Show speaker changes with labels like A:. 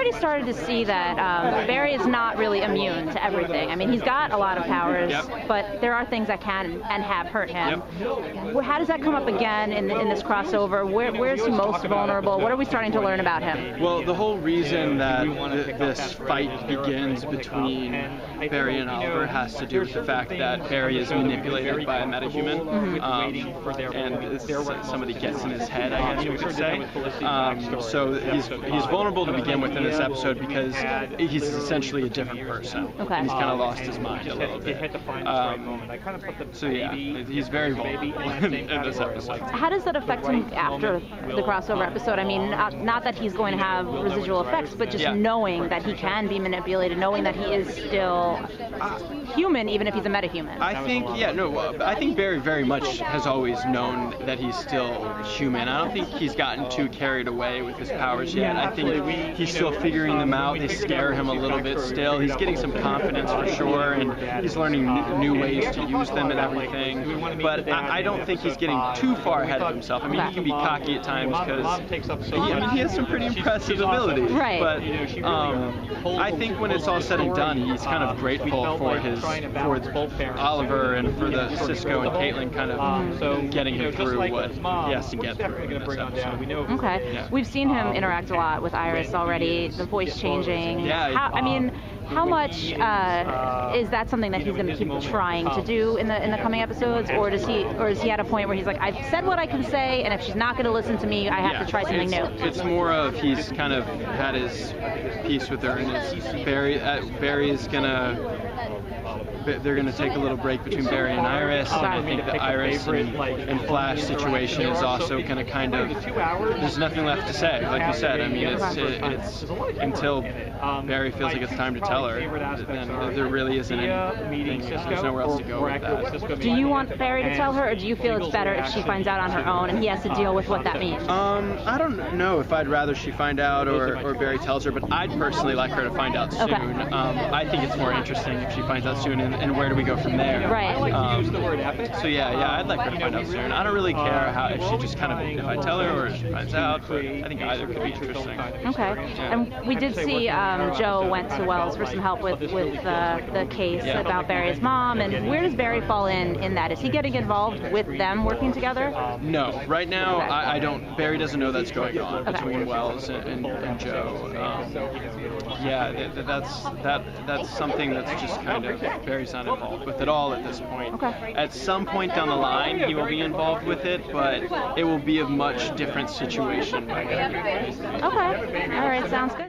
A: already started to see that Barry is not really immune to everything. I mean, he's got a lot of powers, but there are things that can and have hurt him. How does that come up again in this crossover? Where's he most vulnerable? What are we starting to learn about him?
B: Well, the whole reason that this fight begins between Barry and Oliver has to do with the fact that Barry is manipulated by a metahuman, and somebody gets in his head, I guess you could say. So he's vulnerable to begin with in this episode because he's essentially a different person.
A: Okay.
B: He's kind of lost his mind a little bit. So yeah, he's very vulnerable in this episode.
A: How does that affect him after the crossover episode? I mean, not that he's going to have residual effects, but just knowing that he can be manipulated, knowing that he is still human, even if he's a metahuman.
B: I think Barry very much has always known that he's still human. I don't think he's gotten too carried away with his powers yet. I think he's still figuring them out. They scare him a little bit still. He's getting some confidence for sure, and he's learning new ways to use them and everything. But I don't think he's getting too far ahead of himself. I mean, he can be cocky at times because he has some pretty impressive abilities.
A: Right.
B: But I think when it's all said and done, he's kind of grateful for Oliver and for the Cisco and Caitlin kind of getting him through what he has to get through in this episode.
A: Okay. Yeah. We've seen him interact a lot with Iris already, the voice changing.
B: Yeah.
A: How much is that something that he's going to keep trying to do in the coming episodes, or is he at a point where he's like, I've said what I can say, and if she's not going to listen to me, I have to try something new?
B: It's more of he's kind of had his piece with her, and Barry is gonna. They're going to take a little break between Barry and Iris. And I think the Iris and Flash situation is also going to kind of. There's nothing left to say. Like you said, I mean, it's until Barry feels like it's time to tell her, then there really isn't anything. There's nowhere else to go with that.
A: Do you want Barry to tell her, or do you feel it's better if she finds out on her own and he has to deal with what that means?
B: I don't know if I'd rather she find out or Barry tells her, but I'd personally like her to find out soon.
A: Okay.
B: I think it's more interesting if she finds out soon, and where do we go from there?
A: Right.
B: So yeah, I'd like her to find out soon. I don't really care if she just kind of, if I tell her or if she finds out, but I think either could be interesting.
A: Okay.
B: Yeah.
A: And we did see Joe went to Wells for some help with the case about Barry's mom, and where does Barry fall in that? Is he getting involved with them working together?
B: No. Right now, I don't. Barry doesn't know that's going on between Wells and Joe. That's something that's just kind of Barry's not involved with at all at this point.
A: Okay.
B: At some point down the line, he will be involved with it, but it will be a much different situation by then.
A: Okay. All right. Sounds good.